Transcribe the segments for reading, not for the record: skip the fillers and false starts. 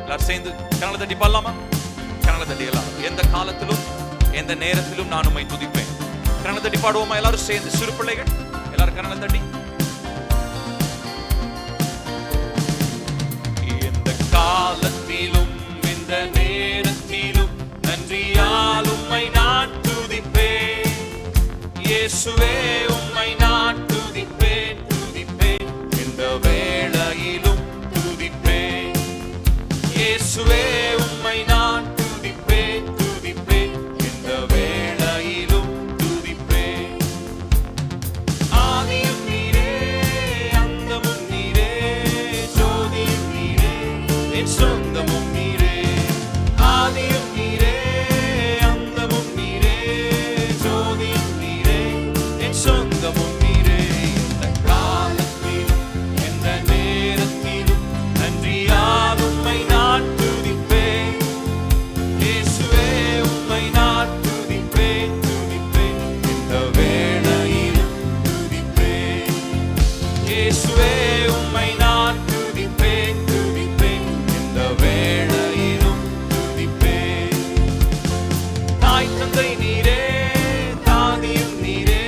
எல்லாரும் சேர்ந்து கரங்களை தட்டி பாடலாமா? கரங்களை தட்டிக்கலாம். எந்த காலத்திலும் எந்த நேரத்திலும் நான் உம்மை துதிப்பேன். கரங்களை தட்டி பாடுவோமா எல்லாரும் சேர்ந்து? சிறு பிள்ளைகள் எல்லாரும் கரங்களை தட்டி. எந்த காலத்திலும் எந்த நேரத்திலும் நன்றியால் உம்மை நான் துதிப்பேன். இயேசுவே உம்மை நான் துதிப்பேன் துதிப்பேன். எந்த வேளையிலும் துதிப்பேன். இயேசுவே உம்மை நான் துதிப்பேன் துதிப்பேன். எந்த வேளையிலும் துதிப்பேன். ஆதியும் நீரே அந்தமும் நீரே ஜோதியும் நீரே என் சொந்தமும் நீரே. ஆதியும் நீரே அந்தமும் நீரே ஜோதியும் நீரே என் சொந்தமும் நீரே. எந்த காலத்திலும் எந்த நேரத்திலும் நன்றியால் உம்மை நான் துதிப்பேன். இயேசுவே உம்மை நான் துதிப்பேன் துதிப்பேன். எந்த வேளையிலும் துதிப்பேன். இயேசுவே உம்மை நான் துதிப்பேன் துதிப்பேன். எந்த வேளையிலும் துதிப்பேன். தாய் தந்தை நீரே தாதியும் நீரே.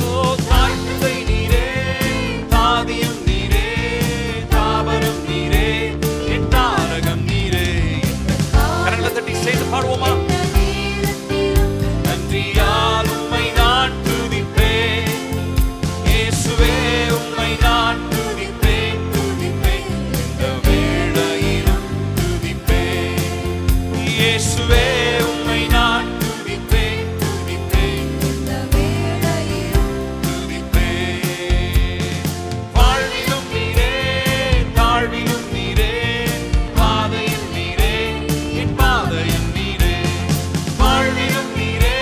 ஓ தாய் தந்தை நீரே தாதியும் நீரே தாவரம் நீரே என் தாரகம் நீரே. கரங்களை தட்டி சேர்ந்து பாடுவோமா? நன்றியால் உம்மை நான் துதிப்பேன். இயேசுவே உம்மை நான் துதிப்பேன் துதிப்பேன். எந்த வேளையிலும் துதிப்பேன். இயேசுவே உம்மை நான் துதிப்பேன் துதிப்பேன் துதிப்பேன். வாழ்விலும் நீரே தாழ்விலும் நீரே பாதையில் நீரே என் பாதையில் நீரே. வாழ்விலும் நீரே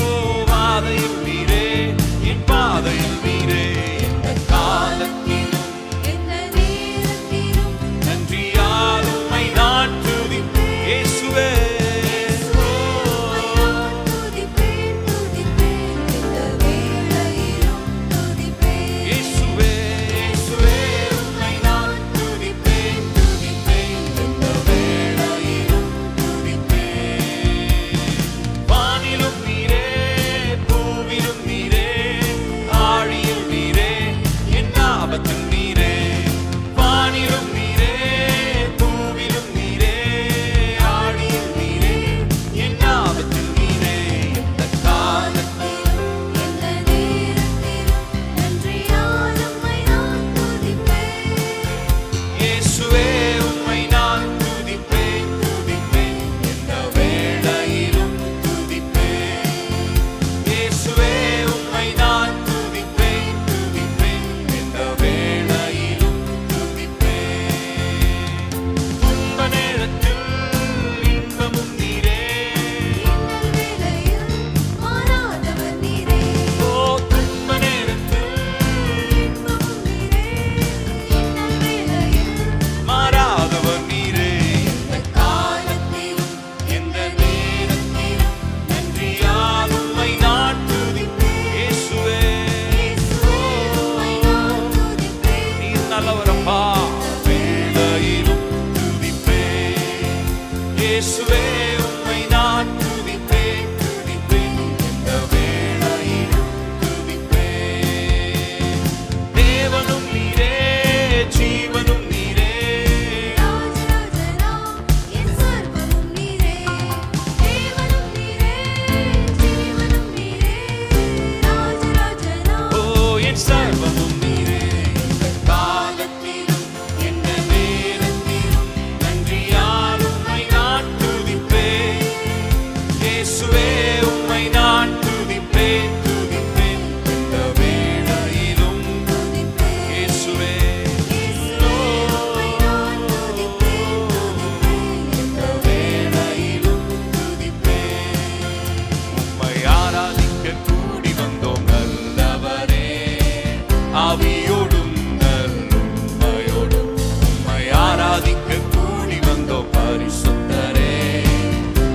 ஓ பாதையில் நீரே என் பாதையில் நீரே. எந்த காலத்திலும் நன்றியால் உம்மை நான் துதிப்பேன். இயேசுவே இயேசுவே இயேசுவே உம்மை நான் துதிப்பேன் துதிப்பேன். எந்த வேளையிலும் துதிப்பேன். வானிலும் நீரே பூவிலும் நீரே ஆழியில் நீரே என் ஆபத்தில் நீரே. வானிலும் நீரே பூவிலும் நீரே ஆழியில் நீரே என் ஆபத்தில் நீரே. எந்த காலத்திலும் இயேசுவே உம்மை நான் துதிப்பேன் துதிப்பேன். எந்த வேளையிலும் துதிப்பேன். இயேசுவே உம்மை நான் துதிப்பேன் துதிப்பேன். எந்த வேளையிலும் துதிப்பேன். துன்ப நேரத்தில் இன்பமும் நீரே. ஓ துன்ப நேரத்தில் மாறாதவர் நீரே. எந்த காலத்திலும் எந்த நேரத்திலும் நன்றியால் உம்மை நான் துதிப்பேன். இயேசுவே நீர் நல்லவரப்பா. வேளையிலும் துதிப்பேன். இயேசுவே உம்மை நான் துதிப்பேன் துதிப்பேன். எந்த வேளையிலும் துதிப்பேன். தேவனும் நீரே ஜீவனும் நீரே. ஓ என் சர்வமும் நீரே. எந்த காலத்திலும் எந்த நேரத்திலும் நன்றியால் உம்மை நான் துதிப்பேன். இயேசுவே உம்மை நான் துதிப்பேன் துதிப்பேன். எந்த வேளையிலும் இயேசுவே எந்த வேளையிலும் துதிப்பேன். உம்மை ஆராதிக்க கூடி வந்தோம் நல்லவரே. ஆவியோடும் நல்லுண்மையோடும் உம்மை ஆராதிக்க கூடி வந்தோம் பரிசுத்தரே.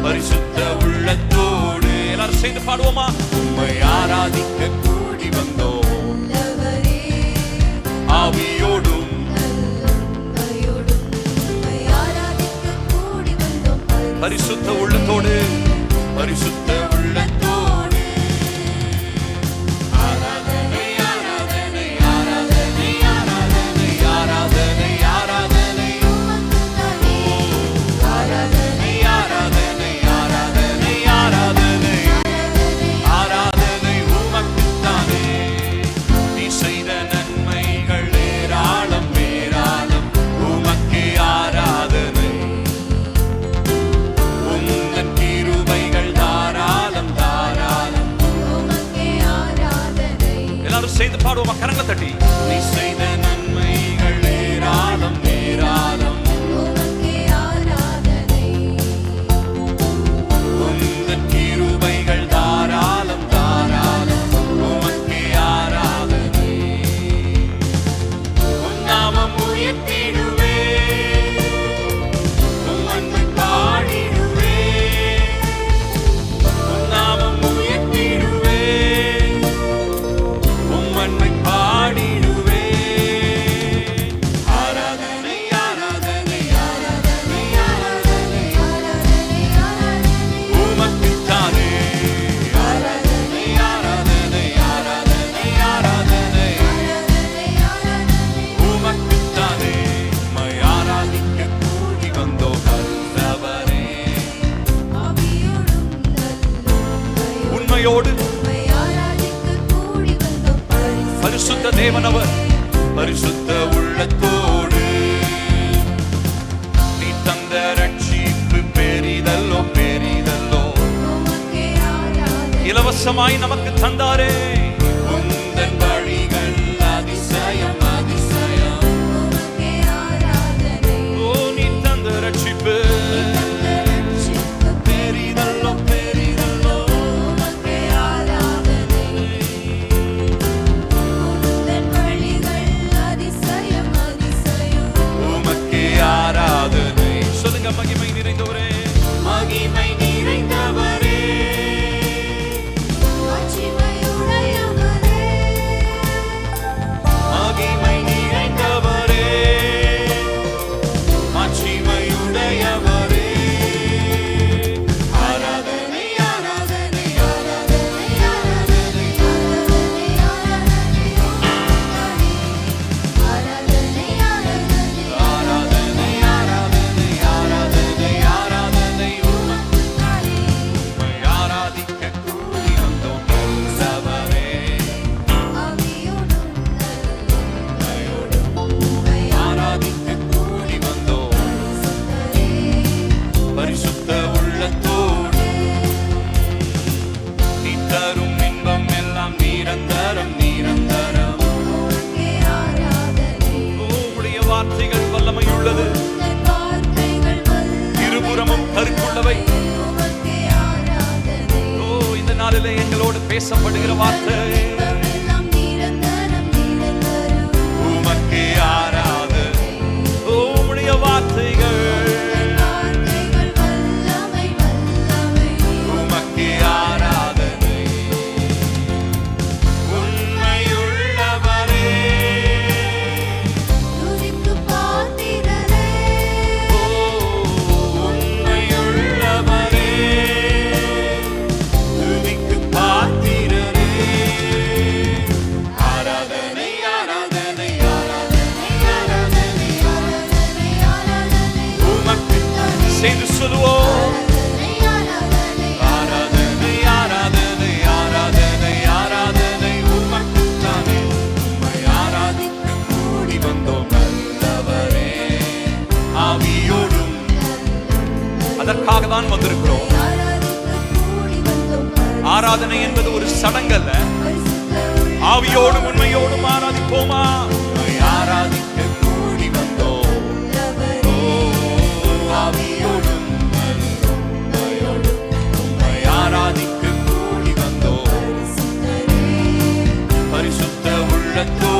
பரிசுத்த உள்ளத்தோடு எல்லாரும் சேர்ந்து பாடுவோமா? உம்மை ஆராதிக்க கூடி வந்தோம் பரிசுத்த உள்ளத்தோடு ஆராதனை ஆராதனை ஆராதனை ஆராதனை ஆராதனை ஆராதனை ஆராதனை ஆராதனை ஆராதனை ஆராதனை ஆராதனை உமக்குத்தானே. நீ செய்த நன்மைகள் ஏராளம் ஏராளம், உமக்கே ஆராதனை. உந்தன் கிருபைகள் தாராளம் தாராளம், உமக்கே ஆராதனை. எல்லாரும் சேர்ந்து பாடுவோமா கரங்களை தட்டி. நீ செய்த நன்மைகள் ஏராளம் ஏராளம், உமக்கே ஆராதனை. உந்தன் கிருபைகள் தாராளம் தாராளம், உமக்கே ஆராதனை. உன் நாமம் உயர்த்திடுவே, உம் அன்பை பாடிடுவே. உன் நாமம் உயர்த்திடுவே, உம் அன்பை பாடிடுவே. ஆராதனை ஆராதனை ஆராதனை ஆராதனை உமக்குத்தானே. ஆராதனை ஆராதனை ஆராதனை ஆராதனை உமக்குத்தானே. உம்மை ஆராதிக்க கூடி வந்தோம் நல்லவரே. உண்மையோடு பரிசுத்த தேவனவர், பரிசுத்த உள்ளத்தோடு நீ தந்த ரட்சிப்பு பெரிதல்லோ பெரிதல்லோ. இலவசமாய் நமக்கு தந்தாரே. உந்தன் வழிகள் அதிசயம் அதிசயம். ஓ நீ தந்த ரட்சிப்பு பெரிதல்லோ பெரிதல்லோ. உமக்கே ஆராதனை. சொல்லுங்க மகிமை நிறைந்தவரே, மகிமை நிறைந்தவரே, மகிமை நிறைந்தவரே, மாட்சிமையுடையவரே. ஆராதனை ஆராதனை ஆராதனை ஆராதனை ஆராதனை ஆராதனை ஆராதனை ஆராதனை உம்மை ஆராதிக்க கூடி வந்தோம் நல்லவரே. ஆராதிக்க கூடி வந்தோம் பரிசுத்த உள்ளத்தோடு. நீ தரும் இன்பம் எல்லாம் நிரந்தரம் நிரந்தரம். உம்முடைய வார்த்தைகள் வல்லமையுள்ளது, இருபுறமும் கருக்குள்ளவை. ஓ இந்த நாளிலே எங்களோடு பேசப்படுகிற வார்த்தை உமக்கே ஆராதனை. ஓ உம்முடைய வார்த்தைகள் உமக்கே ஆராதனை. உண்மையுள்ளவரே, ஓ உண்மையுள்ளவரே, துதிக்கு பாத்திரரே. ஆராதனை ஆராதனை ஆராதனை ஆராதனை உமக்கு செய்து சொல்லுவோம். ஆராதனை ஆராதனை ஆராதனை ஆராதனை உமக்குத்தானே. உம்மை ஆராதிக்க கூடி வந்தோம் நல்லவரே. ஆவியோடும் அதற்காக தான் வந்திருக்கிறோம். ஆராதனை என்பது ஒரு சடங்கல்ல, ஆவியோடும் உண்மையோடும் ஆராதிப்போமா. உம்மை ஆராதிக்க கூடி வந்தோம். ஓ ஆவியோடும் உண்மையோடும் உம்மை ஆராதிக்க கூடி வந்தோம் பரிசுத்த உள்ளத்தோடு.